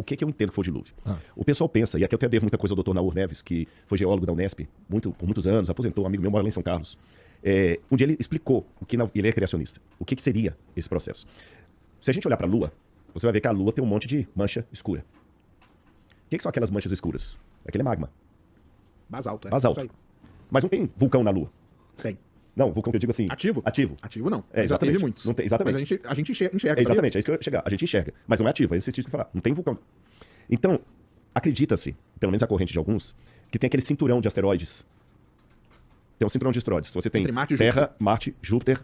que eu entendo que foi o dilúvio? O pessoal pensa, e aqui eu até devo muita coisa ao Dr. Naur Neves, que foi geólogo da Unesp por muitos anos, aposentou, um amigo meu mora lá em São Carlos. Um dia ele explicou, ele é criacionista, o que seria esse processo. Se a gente olhar para a Lua, você vai ver que a Lua tem um monte de mancha escura. O que são aquelas manchas escuras? Aquele magma. Basalto. Basalto. Mas não tem vulcão na Lua. Tem. Não, vulcão que eu digo assim... Ativo? Ativo. Ativo não. Já teve muitos. Não tem, exatamente. Mas a gente enxerga. Exatamente, é isso que eu ia chegar. A gente enxerga, mas não é ativo, é esse tipo de falar. Não tem vulcão. Então, acredita-se, pelo menos a corrente de alguns, que tem aquele cinturão de asteroides. Tem um cinturão de asteroides. Você tem Terra, Marte, Júpiter.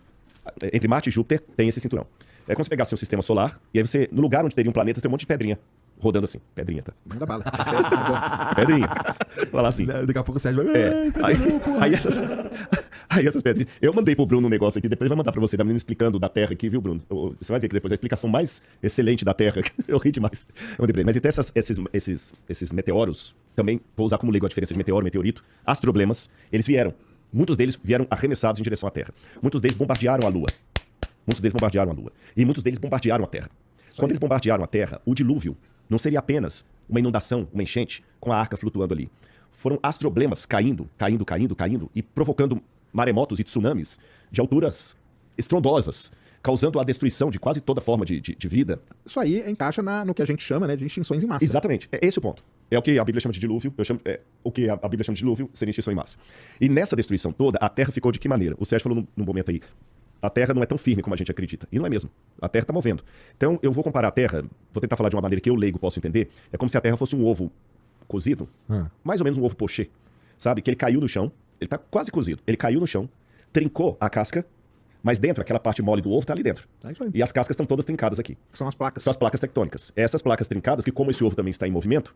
Entre Marte e Júpiter tem esse cinturão. É como se pegasse um sistema solar, e aí você, no lugar onde teria um planeta, tem um monte de pedrinha. Rodando assim. Pedrinha, tá? Manda bala. Pedrinha. Falar assim. Daqui a pouco o Sérgio vai... Aí essas pedrinhas... Eu mandei pro Bruno um negócio aqui, depois ele vai mandar pra você, da menina explicando da Terra aqui, viu, Bruno? Você vai ver que depois a explicação mais excelente da Terra. Eu ri demais. Mas então esses meteoros, também vou usar como leigo a diferença de meteoro, meteorito, astroblemas, eles vieram. Muitos deles vieram arremessados em direção à Terra. Muitos deles bombardearam a Lua. E muitos deles bombardearam a Terra. Quando eles bombardearam a Terra, o dilúvio não seria apenas uma inundação, uma enchente, com a arca flutuando ali. Foram astroblemas caindo e provocando maremotos e tsunamis de alturas estrondosas, causando a destruição de quase toda forma de vida. Isso aí encaixa no que a gente chama, né, de extinções em massa. Exatamente, é esse o ponto. É o que a Bíblia chama de dilúvio, o que a Bíblia chama de dilúvio seria extinção em massa. E nessa destruição toda, a Terra ficou de que maneira? O Sérgio falou num momento aí, a Terra não é tão firme como a gente acredita. E não é mesmo. A Terra está movendo. Então, eu vou comparar a Terra, vou tentar falar de uma maneira que eu, leigo, posso entender. É como se a Terra fosse um ovo cozido, mais ou menos um ovo pochê, sabe? Que ele caiu no chão, ele está quase cozido. Ele caiu no chão, trincou a casca, mas dentro, aquela parte mole do ovo está ali dentro. É isso aí. E as cascas estão todas trincadas aqui. São as placas. São as placas tectônicas. Essas placas trincadas, que como esse ovo também está em movimento,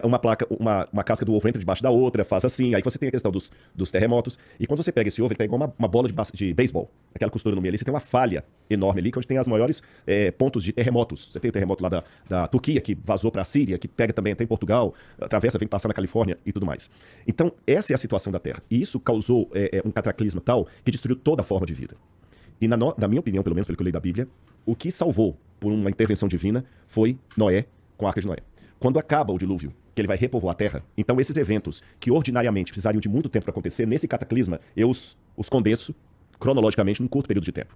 uma casca do ovo entra debaixo da outra, faz assim, aí você tem a questão dos terremotos, e quando você pega esse ovo, ele tá igual uma bola de beisebol, aquela costura no meio ali, você tem uma falha enorme ali, que é onde tem as maiores pontos de terremotos. Você tem o terremoto lá da Turquia, que vazou para a Síria, que pega também até em Portugal, atravessa, vem passar na Califórnia e tudo mais. Então, essa é a situação da Terra, e isso causou um cataclisma tal, que destruiu toda a forma de vida. E na minha opinião, pelo menos pelo que eu leio da Bíblia, o que salvou por uma intervenção divina foi Noé, com a Arca de Noé. Quando acaba o dilúvio, que ele vai repovoar a Terra, então esses eventos que ordinariamente precisariam de muito tempo para acontecer, nesse cataclisma, eu os condenso cronologicamente num curto período de tempo.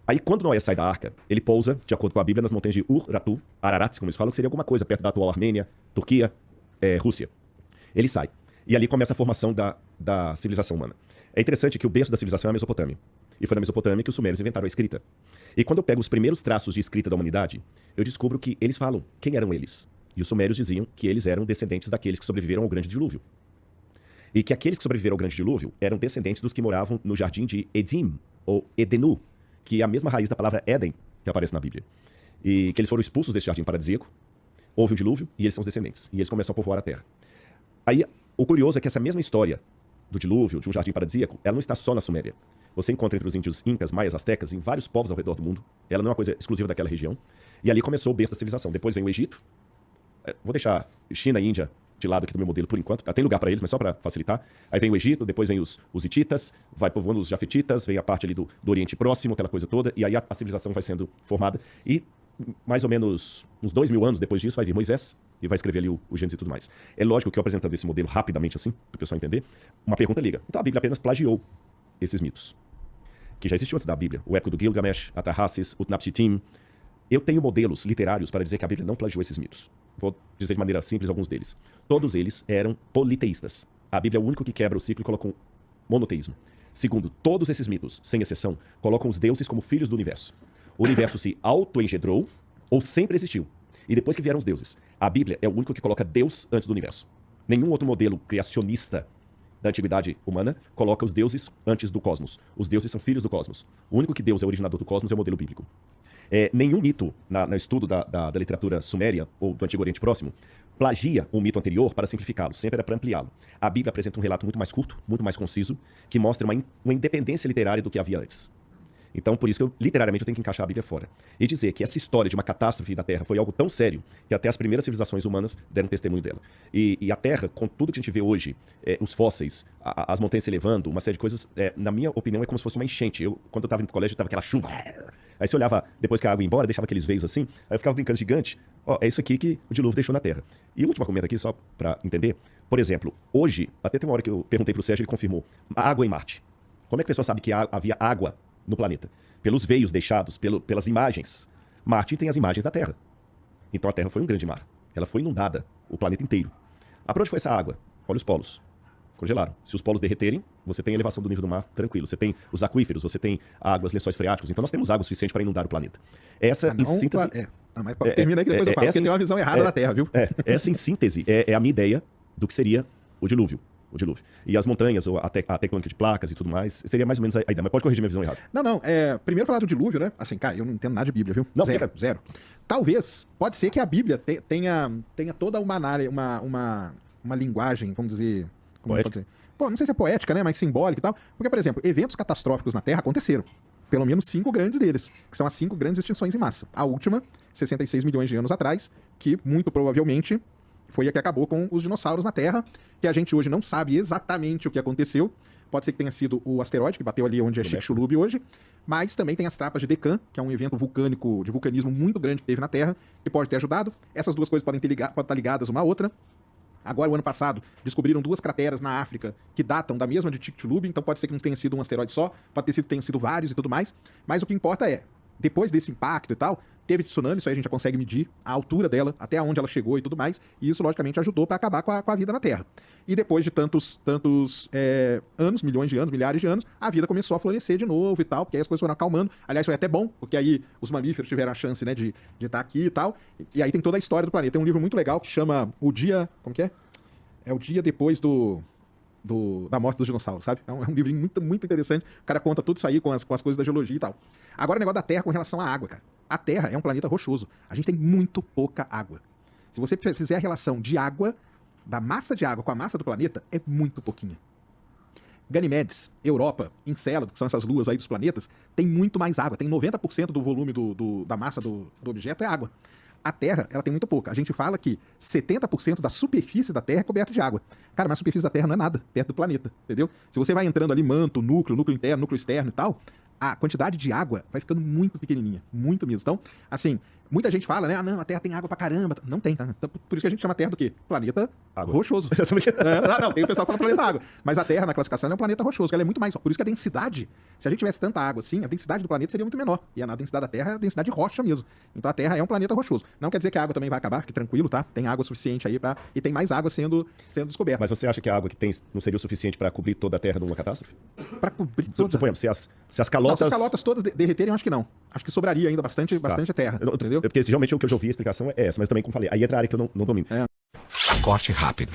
Aí quando Noé sai da arca, ele pousa, de acordo com a Bíblia, nas montanhas de Ur-Ratu, Ararat, como eles falam, que seria alguma coisa perto da atual Armênia, Turquia, Rússia. Ele sai. E ali começa a formação da civilização humana. É interessante que o berço da civilização é a Mesopotâmia. E foi na Mesopotâmia que os sumérios inventaram a escrita. E quando eu pego os primeiros traços de escrita da humanidade, eu descubro que eles falam quem eram eles. E os sumérios diziam que eles eram descendentes daqueles que sobreviveram ao grande dilúvio. E que aqueles que sobreviveram ao grande dilúvio eram descendentes dos que moravam no jardim de Edim, ou Edenu, que é a mesma raiz da palavra Éden, que aparece na Bíblia. E que eles foram expulsos desse jardim paradisíaco, houve um dilúvio, e eles são os descendentes. E eles começam a povoar a terra. Aí, o curioso é que essa mesma história do dilúvio, de um jardim paradisíaco, ela não está só na Suméria. Você encontra entre os índios incas, maias, astecas, em vários povos ao redor do mundo. Ela não é uma coisa exclusiva daquela região. E ali começou o berço da civilização. Depois vem o Egito. Vou deixar China e Índia de lado aqui do meu modelo por enquanto. Tem lugar para eles, mas só para facilitar. Aí vem o Egito, depois vem os hititas, vai povoando os jafetitas, vem a parte ali do Oriente Próximo, aquela coisa toda, e aí a civilização vai sendo formada. E mais ou menos uns 2000 anos depois disso vai vir Moisés e vai escrever ali o Gênesis e tudo mais. É lógico que eu apresentando esse modelo rapidamente assim, para o pessoal entender, uma pergunta liga. Então a Bíblia apenas plagiou esses mitos, que já existiam antes da Bíblia. O épico do Gilgamesh, Atrahasis, Utnapishtim. Eu tenho modelos literários para dizer que a Bíblia não plagiou esses mitos. Vou dizer de maneira simples alguns deles. Todos eles eram politeístas. A Bíblia é o único que quebra o ciclo e coloca um monoteísmo. Segundo, todos esses mitos, sem exceção, colocam os deuses como filhos do universo. O universo se auto-engendrou ou sempre existiu. E depois que vieram os deuses, a Bíblia é o único que coloca Deus antes do universo. Nenhum outro modelo criacionista da antiguidade humana coloca os deuses antes do cosmos. Os deuses são filhos do cosmos. O único que Deus é o originador do cosmos é o modelo bíblico. Nenhum mito, no estudo da literatura suméria ou do Antigo Oriente Próximo, plagia um mito anterior para simplificá-lo, sempre era para ampliá-lo. A Bíblia apresenta um relato muito mais curto, muito mais conciso, que mostra uma independência literária do que havia antes. Então, por isso que literalmente, eu tenho que encaixar a Bíblia fora. E dizer que essa história de uma catástrofe da Terra foi algo tão sério que até as primeiras civilizações humanas deram testemunho dela. E a Terra, com tudo que a gente vê hoje, os fósseis, as montanhas se elevando, uma série de coisas, na minha opinião, é como se fosse uma enchente. Quando eu estava indo pro colégio, estava aquela chuva. Aí você olhava, depois que a água ia embora, deixava aqueles veios assim, aí eu ficava brincando gigante. Ó, é isso aqui que o dilúvio deixou na Terra. E o último argumento aqui, só para entender. Por exemplo, hoje, até tem uma hora que eu perguntei para o Sérgio, ele confirmou. Água em Marte. Como é que a pessoa sabe que havia água no planeta? Pelos veios deixados, pelas imagens. Marte tem as imagens da Terra. Então a Terra foi um grande mar. Ela foi inundada, o planeta inteiro. Para onde foi essa água? Olha os polos. Congelaram. Se os polos derreterem, você tem elevação do nível do mar tranquilo. Você tem os aquíferos, você tem águas, lençóis freáticos. Então nós temos água suficiente para inundar o planeta. Essa, em síntese... Mas termina aí que depois eu falo, porque tem uma visão errada da Terra, viu? Essa, em síntese, é a minha ideia do que seria o dilúvio. E as montanhas, ou a tectônica de placas e tudo mais, seria mais ou menos a ideia. Mas pode corrigir minha visão errada. Não. Primeiro falar do dilúvio, né? Assim, cara, eu não entendo nada de Bíblia, viu? Não, zero. Talvez, pode ser que a Bíblia tenha toda uma linguagem, vamos dizer... Como pode dizer? Pô, não sei se é poética, né? Mas simbólica e tal. Porque, por exemplo, eventos catastróficos na Terra aconteceram. Pelo menos 5 grandes deles, que são as 5 grandes extinções em massa. A última, 66 milhões de anos atrás, que muito provavelmente foi a que acabou com os dinossauros na Terra, que a gente hoje não sabe exatamente o que aconteceu. Pode ser que tenha sido o asteroide que bateu ali onde é Chicxulub hoje, mas também tem as trapas de Deccan, que é um evento vulcânico, de vulcanismo muito grande que teve na Terra, que pode ter ajudado. Essas duas coisas podem estar ligadas uma à outra. Agora, o ano passado, descobriram 2 crateras na África que datam da mesma de Chicxulub, então pode ser que não tenha sido um asteroide só, pode ter sido que tenham sido vários e tudo mais, mas o que importa é, depois desse impacto e tal, teve tsunami, isso aí a gente já consegue medir a altura dela, até onde ela chegou e tudo mais, e isso logicamente ajudou para acabar com a vida na Terra. E depois de tantos anos, milhões de anos, milhares de anos, a vida começou a florescer de novo e tal, porque aí as coisas foram acalmando. Aliás, foi até bom, porque aí os mamíferos tiveram a chance, né, de estar aqui e tal, e aí tem toda a história do planeta. Tem um livro muito legal que chama O Dia... Como que é? É o dia depois da morte dos dinossauros, sabe? É um livrinho muito, muito interessante. O cara conta tudo isso aí com as coisas da geologia e tal. Agora o negócio da Terra com relação à água, cara. A Terra é um planeta rochoso. A gente tem muito pouca água. Se você fizer a relação de água, da massa de água com a massa do planeta, é muito pouquinha. Ganymedes, Europa, Encélado, que são essas luas aí dos planetas, tem muito mais água. Tem 90% do volume da massa do objeto é água. A Terra, ela tem muito pouca. A gente fala que 70% da superfície da Terra é coberta de água. Cara, mas a superfície da Terra não é nada perto do planeta, entendeu? Se você vai entrando ali, manto, núcleo interno, núcleo externo e tal, a quantidade de água vai ficando muito pequenininha, muito mesmo. Então, assim, muita gente fala, né? Ah, não, a Terra tem água pra caramba. Não tem, tá? Então, por isso que a gente chama a Terra do quê? Planeta rochoso. Não, tem o pessoal que fala planeta água. Mas a Terra, na classificação, é um planeta rochoso, que ela é muito mais. Por isso que a densidade, se a gente tivesse tanta água assim, a densidade do planeta seria muito menor. E a densidade da Terra é a densidade de rocha mesmo. Então a Terra é um planeta rochoso. Não quer dizer que a água também vai acabar, fique tranquilo, tá? Tem água suficiente aí e tem mais água sendo descoberta. Mas você acha que a água que tem não seria o suficiente para cobrir toda a Terra numa catástrofe? Para cobrir toda... Suponhamos, se as calotas... Não, se as calotas todas derreterem, eu acho que não. Acho que sobraria ainda bastante terra, entendeu? Porque realmente o que eu já ouvi, a explicação é essa, mas também, como falei, aí entra a área que eu não domino. Corte rápido.